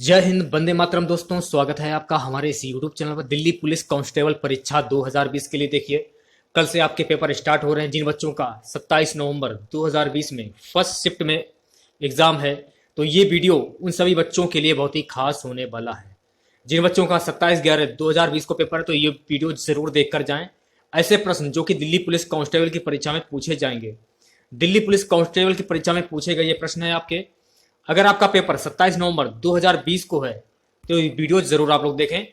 जय हिंद, वंदे मातरम। दोस्तों, स्वागत है आपका हमारे इस यूट्यूब चैनल पर। दिल्ली पुलिस कांस्टेबल परीक्षा 2020 के लिए देखिए, कल से आपके पेपर स्टार्ट हो रहे हैं। जिन बच्चों का 27 नवंबर 2020 में फर्स्ट शिफ्ट में एग्जाम है, तो ये वीडियो उन सभी बच्चों के लिए बहुत ही खास होने वाला है। जिन बच्चों का 27/11/2020 को पेपर है, तो ये वीडियो जरूर देख कर जाएं। ऐसे प्रश्न जो कि दिल्ली पुलिस कांस्टेबल की परीक्षा में पूछे जाएंगे, दिल्ली पुलिस कांस्टेबल की परीक्षा में पूछे गए ये प्रश्न है आपके। अगर आपका पेपर 27 नवंबर 2020 को है, तो ये वीडियो जरूर आप लोग देखें।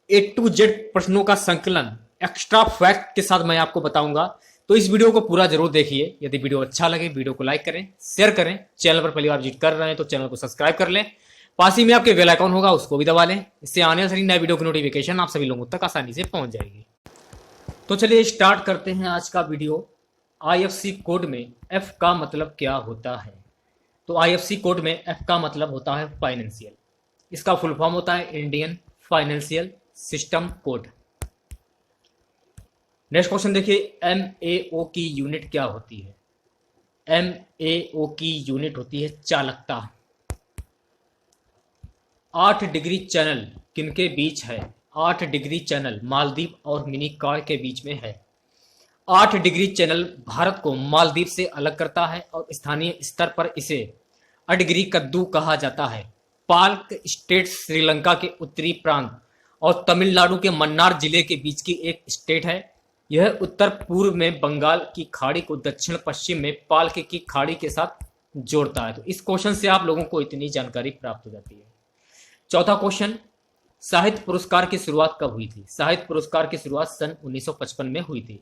A to Z प्रश्नों का संकलन एक्स्ट्रा फैक्ट के साथ मैं आपको बताऊंगा, तो इस वीडियो को पूरा जरूर देखिए। यदि वीडियो अच्छा लगे, वीडियो को लाइक करें, शेयर करें। चैनल पर पहली बार विजिट कर रहे हैं तो चैनल को सब्सक्राइब कर लें। पास ही में आपके बेल आइकॉन होगा, उसको भी दबा लें। इससे आने वाली नए वीडियो की नोटिफिकेशन आप सभी लोगों तक आसानी से पहुंच जाएगी। तो चलिए स्टार्ट करते हैं आज का वीडियो। IFC कोड में F का मतलब क्या होता है? तो IFC कोड में F का मतलब होता है फाइनेंशियल। इसका फुल फॉर्म होता है Indian financial system code. Next question देखिए, MAO की यूनिट क्या होती है? MAO की यूनिट होती है चालकता। 8 डिग्री चैनल किनके बीच है? 8 डिग्री चैनल मालदीव और मिनीकॉय के बीच में है। 8 डिग्री चैनल भारत को मालदीव से अलग करता है और स्थानीय स्तर पर इसे अडगिरी कद्दू कहा जाता है। पाल्क स्टेट श्रीलंका के उत्तरी प्रांत और तमिलनाडु के मन्नार जिले के बीच की एक स्टेट है। यह उत्तर पूर्व में बंगाल की खाड़ी को दक्षिण पश्चिम में पाल्क की खाड़ी के साथ जोड़ता है। तो इस क्वेश्चन से आप लोगों को इतनी जानकारी प्राप्त हो जाती है। चौथा क्वेश्चन, साहित्य पुरस्कार की शुरुआत कब हुई थी? साहित्य पुरस्कार की शुरुआत सन 1955 में हुई थी।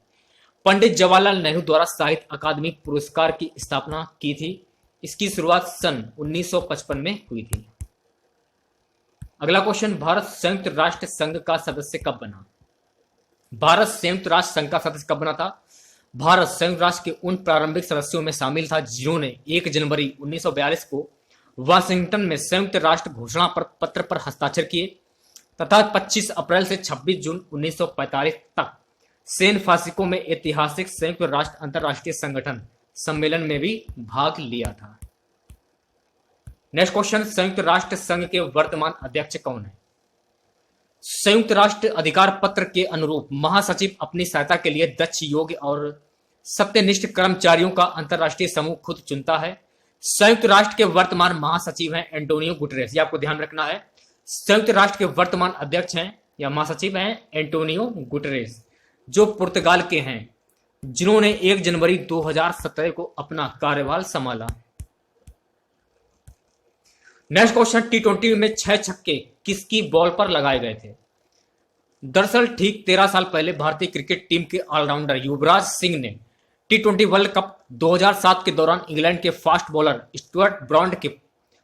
पंडित जवाहरलाल नेहरू द्वारा साहित्य अकादमी पुरस्कार की स्थापना की थी। इसकी शुरुआत सन 1955 में हुई थी। अगला क्वेश्चन, भारत संयुक्त राष्ट्र संघ का सदस्य कब बना? भारत संयुक्त राष्ट्र संघ का सदस्य कब बना था? भारत संयुक्त राष्ट्र के उन प्रारंभिक सदस्यों में शामिल था जिन्होंने 1 जनवरी 1942 को वाशिंगटन में संयुक्त राष्ट्र घोषणा पत्र पर हस्ताक्षर किए तथा 25 अप्रैल से 26 जून 1945 तक सैन फ्रांसिस्को में ऐतिहासिक संयुक्त राष्ट्र अंतर्राष्ट्रीय संगठन सम्मेलन में भी भाग लिया था। नेक्स्ट क्वेश्चन, संयुक्त राष्ट्र संघ के वर्तमान अध्यक्ष कौन है? संयुक्त राष्ट्र अधिकार पत्र के अनुरूप महासचिव अपनी सहायता के लिए दक्ष, योग्य और सत्यनिष्ठ कर्मचारियों का अंतर्राष्ट्रीय समूह खुद चुनता है। संयुक्त राष्ट्र के वर्तमान महासचिव हैं एंटोनियो गुटेरेस। ये आपको ध्यान रखना है। संयुक्त राष्ट्र के वर्तमान अध्यक्ष हैं या महासचिव हैं एंटोनियो गुटेरेस, जो पुर्तगाल के हैं, जिन्होंने 1 जनवरी 2017 को अपना कार्यभार संभाला। नेक्स्ट क्वेश्चन, T20 में 6 छक्के किसकी बॉल पर लगाए गए थे? दरअसल ठीक 13 साल पहले भारतीय क्रिकेट टीम के ऑलराउंडर युवराज सिंह ने T20 वर्ल्ड कप 2007 के दौरान इंग्लैंड के फास्ट बॉलर स्टुअर्ट ब्रॉड के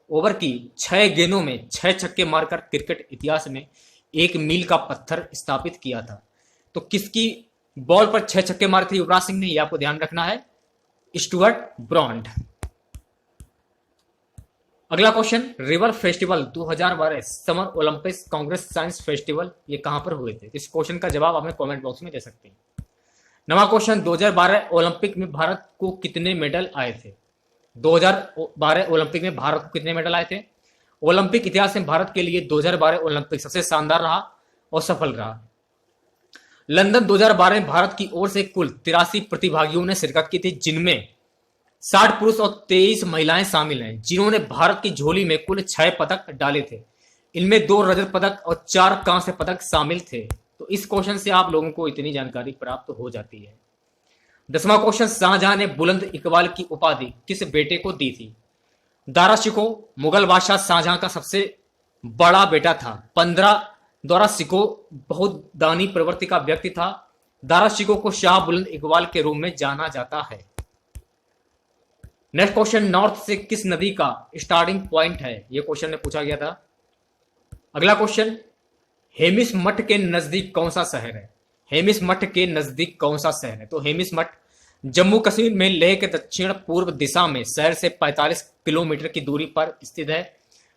ओवर की 6 गेंदों में 6 छक्के मारकर क्रिकेट इतिहास में एक मील का पत्थर स्थापित किया था। तो किसकी बॉल पर 6 छक्के मारे थे युवराज सिंह ने? यह आपको ध्यान रखना है, स्टुअर्ट ब्रॉड। अगला question, river festival 2012 summer Olympics Congress science festival ये कहां पर हुए थे? इस क्वेश्चन का जवाब हमें कमेंट बॉक्स में दे सकते हैं। नवा क्वेश्चन, 2012 ओलंपिक में भारत को कितने मेडल आए थे? 2012 ओलंपिक में भारत को कितने मेडल आए थे? ओलंपिक इतिहास में भारत के लिए 2012 ओलंपिक सबसे शानदार रहा और सफल रहा। लंदन 2012 में भारत की ओर से कुल 83 प्रतिभागियों ने शिरकत की थी, जिनमें 60 पुरुष और 23 महिलाएं शामिल हैं, जिन्होंने भारत की झोली में कुल 6 पदक डाले थे। इनमें 2 रजत पदक और 4 कांस्य पदक शामिल थे। तो इस क्वेश्चन से आप लोगों को इतनी जानकारी प्राप्त हो जाती है। 10वां क्वेश्चन, शाहजहां ने बुलंद इकबाल की उपाधि किस बेटे को दी थी? दारा शिकोह मुगल बादशाह शाहजहां का सबसे बड़ा बेटा था। 15 दारा शिकोह बहुत दानी प्रवृत्ति का व्यक्ति था। दारा शिकोह को शाह बुलंद इकबाल के रूप में जाना जाता है। नेक्स्ट क्वेश्चन, नॉर्थ से किस नदी का स्टार्टिंग पॉइंट है? यह क्वेश्चन में पूछा गया था। अगला क्वेश्चन, हेमिस मठ के नजदीक कौन सा शहर है? हेमिस मठ के नजदीक कौन सा शहर है? तो हेमिस मठ जम्मू कश्मीर में लेह के दक्षिण पूर्व दिशा में शहर से 45 किलोमीटर की दूरी पर स्थित है।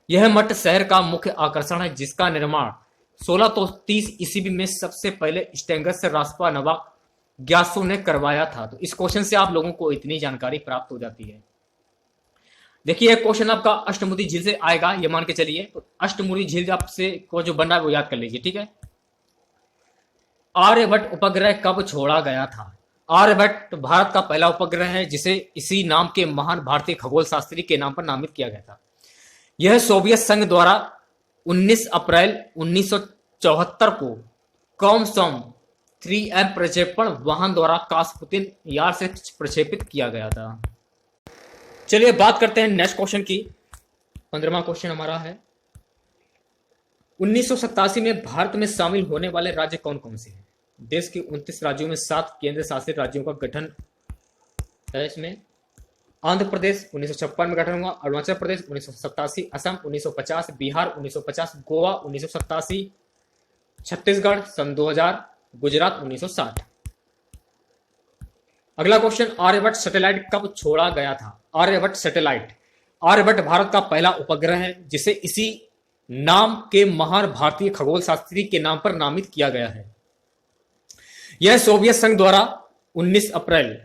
यह मठ शहर का मुख्य आकर्षण है, जिसका निर्माण 1630 ईस्वी में सबसे पहले स्टेंगस से राजपा नवाब ग्यासू ने करवाया था। तो इस क्वेश्चन से आप लोगों को इतनी जानकारी प्राप्त हो जाती है। देखिए एक क्वेश्चन आपका अष्टमुदी झील से आएगा, ये मान के चलिए। तो अष्टमुदी झील आपसे को जो बन रहा है वो याद कर लीजिए, ठीक है। आर्यभट्ट उपग्रह कब छोड़ा गया था? आर्यभट्ट भारत का पहला उपग्रह है जिसे इसी नाम के महान भारतीय खगोल शास्त्री के नाम पर नामित किया गया था। यह सोवियत संघ द्वारा 19 अप्रैल 1974 को कॉमसॉम 3M प्रक्षेपण वाहन द्वारा कास्पुतिन यार से प्रक्षेपित किया गया था। चलिए बात करते हैं नेक्स्ट क्वेश्चन की। 15वां क्वेश्चन हमारा है 1987 में भारत में शामिल होने वाले राज्य कौन कौन से हैं? देश के 29 राज्यों में 7 केंद्र शासित राज्यों का गठन है। इसमें आंध्र प्रदेश 1956 में गठन हुआ, अरुणाचल प्रदेश 1987, असम 1950, बिहार 1950, गोवा 1987, छत्तीसगढ़ सन 2000, गुजरात 1960। अगला क्वेश्चन, आर्यभट्ट सैटेलाइट कब छोड़ा गया था? आर्यभट्ट सैटेलाइट, आर्यभट्ट भारत का पहला उपग्रह है जिसे इसी नाम के महान भारतीय खगोल शास्त्री के नाम पर नामित किया गया है। यह सोवियत संघ द्वारा 19 अप्रैल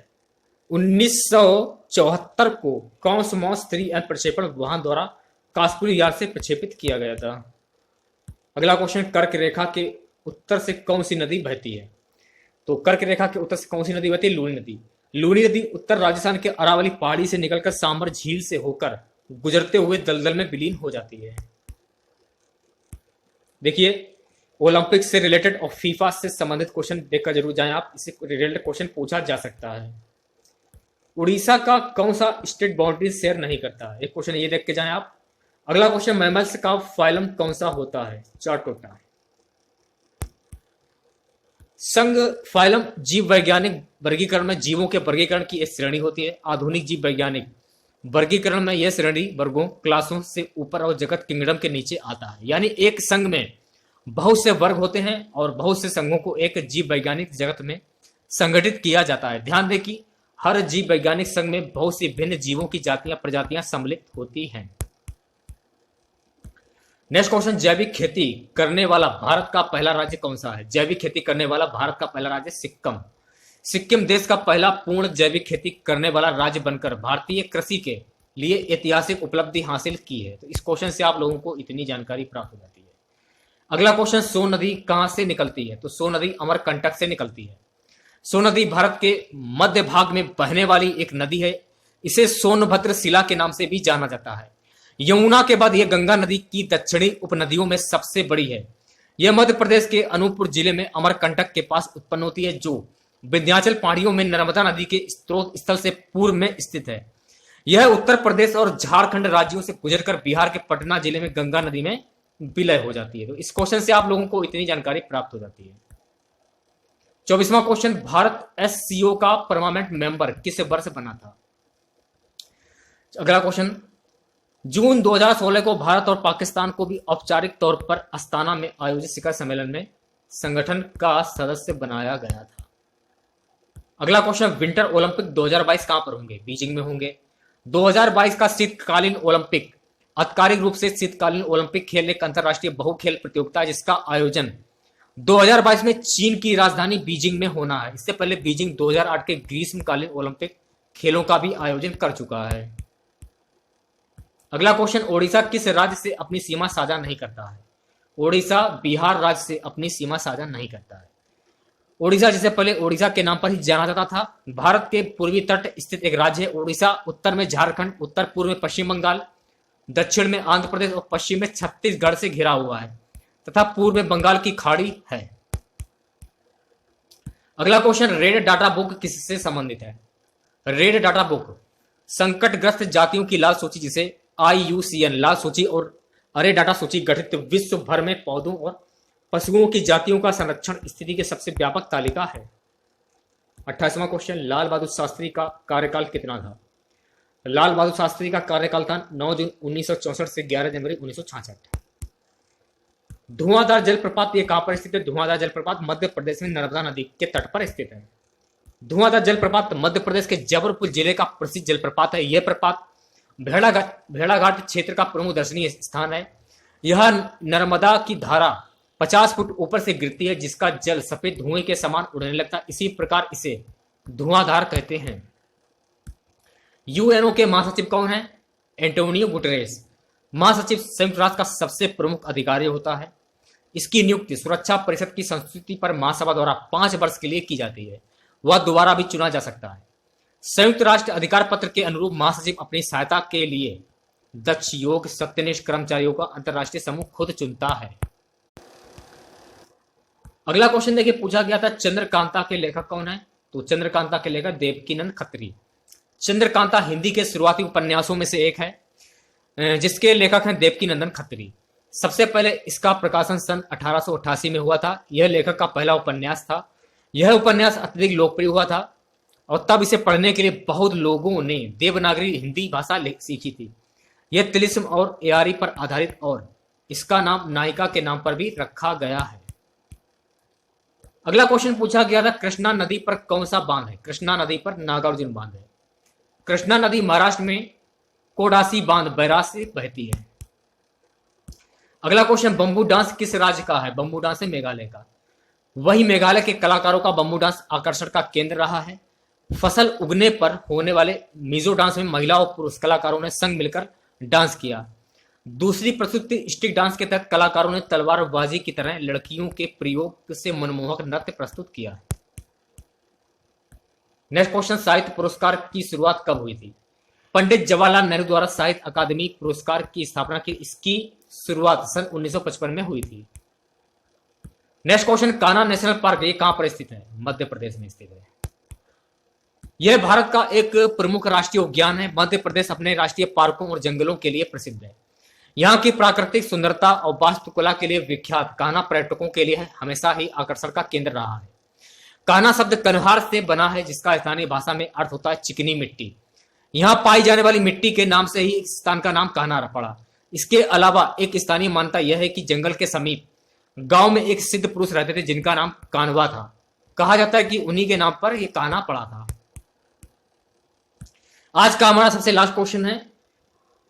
1974 को कॉसमॉस 3M प्रक्षेपण वाहन द्वारा कास्पुरी यार से प्रक्षेपित किया गया था। अगला क्वेश्चन, कर्क रेखा के उत्तर से कौन सी नदी बहती है? तो कर्क रेखा के उत्तर से कौन सी नदी बहती है? लूनी नदी। लूनी नदी उत्तर राजस्थान के अरावली पहाड़ी से निकलकर सांबर झील से होकर गुजरते हुए दलदल में विलीन हो जाती है। देखिए ओलंपिक से रिलेटेड और फीफा से संबंधित क्वेश्चन देखकर जरूर जाएं आप, इससे रिलेटेड क्वेश्चन पूछा जा सकता है। उड़ीसा का कौन सा स्टेट बाउंड्री शेयर नहीं करता? एक क्वेश्चन ये देख के जाएं आप। अगला क्वेश्चन, मैमल्स का फाइलम कौन सा होता है? चार्टोटा। संघ फाइलम जीव वैज्ञानिक वर्गीकरण में जीवों के वर्गीकरण की एक श्रेणी होती है। आधुनिक जीव वैज्ञानिक वर्गीकरण में यह श्रेणी वर्गों क्लासों से ऊपर और जगत किंगडम के नीचे आता है। यानी एक संघ में बहुत से वर्ग होते हैं और बहुत से संघों को एक जीव वैज्ञानिक जगत में संगठित किया जाता है। ध्यान दें कि हर जीव वैज्ञानिक संघ में बहुत सी भिन्न जीवों की जातियां प्रजातियां सम्मिलित होती हैं। नेक्स्ट क्वेश्चन, जैविक खेती करने वाला भारत का पहला राज्य कौन सा है? जैविक खेती करने वाला भारत का पहला राज्य सिक्किम। सिक्किम देश का पहला पूर्ण जैविक खेती करने वाला राज्य बनकर भारतीय कृषि के लिए ऐतिहासिक उपलब्धि हासिल की है। तो इस क्वेश्चन से आप लोगों को इतनी जानकारी प्राप्त हो जाती है। अगला क्वेश्चन, सोन नदी कहां से निकलती है? तो सोन नदी अमरकंटक से निकलती है। सोन नदी भारत के मध्य भाग में बहने वाली एक नदी है। इसे सोनभद्र शिला के नाम से भी जाना जाता है। यमुना के बाद यह गंगा नदी की दक्षिणी उपनदियों में सबसे बड़ी है। यह मध्य प्रदेश के अनूपपुर जिले में अमरकंटक के पास उत्पन्न होती है, जो विंध्याचल पहाड़ियों में नर्मदा नदी के स्रोत स्थल से पूर्व में स्थित है। यह उत्तर प्रदेश और झारखंड राज्यों से गुजरकर बिहार के पटना जिले में गंगा नदी में विलय हो जाती है। तो इस क्वेश्चन से आप लोगों को इतनी जानकारी प्राप्त हो जाती है। 24वां क्वेश्चन, भारत एससीओ का परमानेंट मेंबर किस वर्ष बना था? अगला क्वेश्चन, जून 2016 को भारत और पाकिस्तान को भी औपचारिक तौर पर अस्ताना में आयोजित शिखर सम्मेलन में संगठन का सदस्य बनाया गया था। अगला क्वेश्चन, विंटर ओलंपिक 2022 कहां पर होंगे? बीजिंग में होंगे। 2022 का शीतकालीन ओलंपिक आधिकारिक रूप से शीतकालीन ओलंपिक खेल एक अंतर्राष्ट्रीय बहुखेल प्रतियोगिता है जिसका आयोजन 2022 में चीन की राजधानी बीजिंग में होना है। इससे पहले बीजिंग 2008 के ग्रीष्मकालीन ओलंपिक खेलों का भी आयोजन कर चुका है। अगला क्वेश्चन, ओडिशा किस राज्य से अपनी सीमा साझा नहीं करता है? ओडिशा बिहार राज्य से अपनी सीमा साझा नहीं करता है। ओडिशा जिसे पहले ओडिशा के नाम पर ही जाना जाता था, भारत के पूर्वी तट स्थित एक राज्य है। ओडिशा उत्तर में झारखंड, उत्तर पूर्व में पश्चिम बंगाल, दक्षिण में आंध्र प्रदेश और पश्चिम में छत्तीसगढ़ से घिरा हुआ है तथा पूर्व में बंगाल की खाड़ी है। अगला क्वेश्चन, रेड डाटा बुक किससे संबंधित है? रेड डाटा बुक संकटग्रस्त जातियों की लाल सूची जिसे IUCN लाल सूची और अरे डाटा सूची गठित विश्व भर में पौधों और पशुओं की जातियों का संरक्षण स्थिति की सबसे व्यापक तालिका है। 28वां क्वेश्चन, लाल बहादुर शास्त्री का कार्यकाल कितना था? लाल बहादुर शास्त्री का कार्यकाल था 9 जून 1964 से 11 जनवरी 1966। धुआंधार जलप्रपात ये कहां पर स्थित है? धुआंधार जलप्रपात मध्य प्रदेश में नर्मदा नदी के तट पर स्थित है। धुआंधार जलप्रपात मध्य प्रदेश के जबलपुर जिले का प्रसिद्ध जलप्रपात है। यह प्रपात भेड़ाघाट क्षेत्र का प्रमुख दर्शनीय स्थान है। यह नर्मदा की धारा 50 फुट ऊपर से गिरती है जिसका जल सफेद धुएं के समान उड़ने लगता है। इसी प्रकार इसे धुआंधार कहते हैं। यूएनओ के महासचिव कौन है? एंटोनियो गुटेरेस महासचिव संयुक्त राष्ट्र का सबसे प्रमुख अधिकारी होता है। इसकी नियुक्ति सुरक्षा परिषद की संस्तुति पर महासभा द्वारा 5 वर्ष के लिए की जाती है। वह दोबारा भी चुना जा सकता है। संयुक्त राष्ट्र अधिकार पत्र के अनुरूप महासचिव अपनी सहायता के लिए दक्ष, योग्य, सत्यनिष्ठ कर्मचारियों का अंतरराष्ट्रीय समूह खुद चुनता है। अगला क्वेश्चन देखिए, पूछा गया था चंद्रकांता के लेखक कौन है? तो चंद्रकांता के लेखक देवकीनंद खत्री। चंद्रकांता हिंदी के शुरुआती उपन्यासों में से एक है जिसके लेखक हैं देवकीनंदन खत्री। सबसे पहले इसका प्रकाशन सन 1888 में हुआ था। यह लेखक का पहला उपन्यास था। यह उपन्यास अत्यधिक लोकप्रिय हुआ था और तब इसे पढ़ने के लिए बहुत लोगों ने देवनागरी हिंदी भाषा सीखी थी। यह तिलिस्म और एआरी पर आधारित और इसका नाम नायिका के नाम पर भी रखा गया है। अगला क्वेश्चन पूछा गया था कृष्णा नदी पर कौन सा बांध है? कृष्णा नदी पर नागार्जुन बांध है। कृष्णा नदी महाराष्ट्र में कोडासी बांध बैराज से बहती है। अगला क्वेश्चन बंबू डांस किस राज्य का है? बंबू डांस है मेघालय का। वही मेघालय के कलाकारों का बंबू डांस आकर्षण का केंद्र रहा है। फसल उगने पर होने वाले मिजो डांस में महिला और पुरुष कलाकारों ने संग मिलकर डांस किया। दूसरी प्रस्तुति स्टिक डांस के तहत कलाकारों ने तलवारबाजी की तरह लड़कियों के प्रयोग से मनमोहक नृत्य प्रस्तुत किया। नेक्स्ट क्वेश्चन, साहित्य पुरस्कार की शुरुआत कब हुई थी? पंडित जवाहरलाल नेहरू द्वारा साहित्य अकादमी पुरस्कार की स्थापना की इसकी शुरुआत सन 1955 में हुई थी। Next question, Kanha national park ये कहां पर स्थित है? मध्य प्रदेश में स्थित है। यह भारत का एक प्रमुख राष्ट्रीय उद्यान है। मध्य प्रदेश अपने राष्ट्रीय पार्कों और जंगलों के लिए प्रसिद्ध है। यहाँ की प्राकृतिक सुंदरता और वास्तुकला के लिए विख्यात कान्हा पर्यटकों के लिए हमेशा ही आकर्षण का केंद्र रहा है। कान्हा शब्द कन्हार से बना है जिसका स्थानीय भाषा में अर्थ होता है चिकनी मिट्टी। यहाँ पाई जाने वाली मिट्टी के नाम से ही इस स्थान का नाम कान्हा पड़ा। इसके अलावा एक स्थानीय मान्यता यह है कि जंगल के समीप गांव में एक सिद्ध पुरुष रहते थे जिनका नाम कान्हा था। कहा जाता है कि उन्हीं के नाम पर यह कान्हा पड़ा था। आज का हमारा सबसे लास्ट क्वेश्चन है,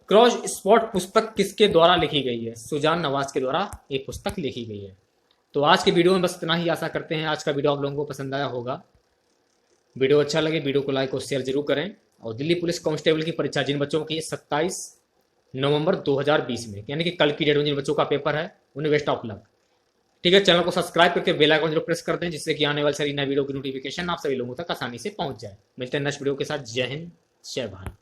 क्रॉस स्पॉट पुस्तक किसके द्वारा लिखी गई है? सुजान नवाज के द्वारा एक पुस्तक लिखी गई है। तो आज के वीडियो में बस इतना ही। आशा करते हैं आज का वीडियो आप लोगों को पसंद आया होगा। वीडियो अच्छा लगे वीडियो को लाइक और शेयर जरूर करें। और दिल्ली पुलिस कांस्टेबल की परीक्षा जिन बच्चों की 27 नवंबर 2020 में यानी कि कल की डेट में जिन बच्चों का पेपर है उन्हें बेस्ट ऑफ लक। ठीक है, चैनल को सब्सक्राइब करके बेल आइकन जरूर प्रेस कर दें जिससे कि आने वाली सारी नई वीडियो की नोटिफिकेशन आप सभी लोगों तक आसानी से पहुंच जाए। मिलते हैं नेक्स्ट वीडियो के साथ। जय हिंद, जय भारत।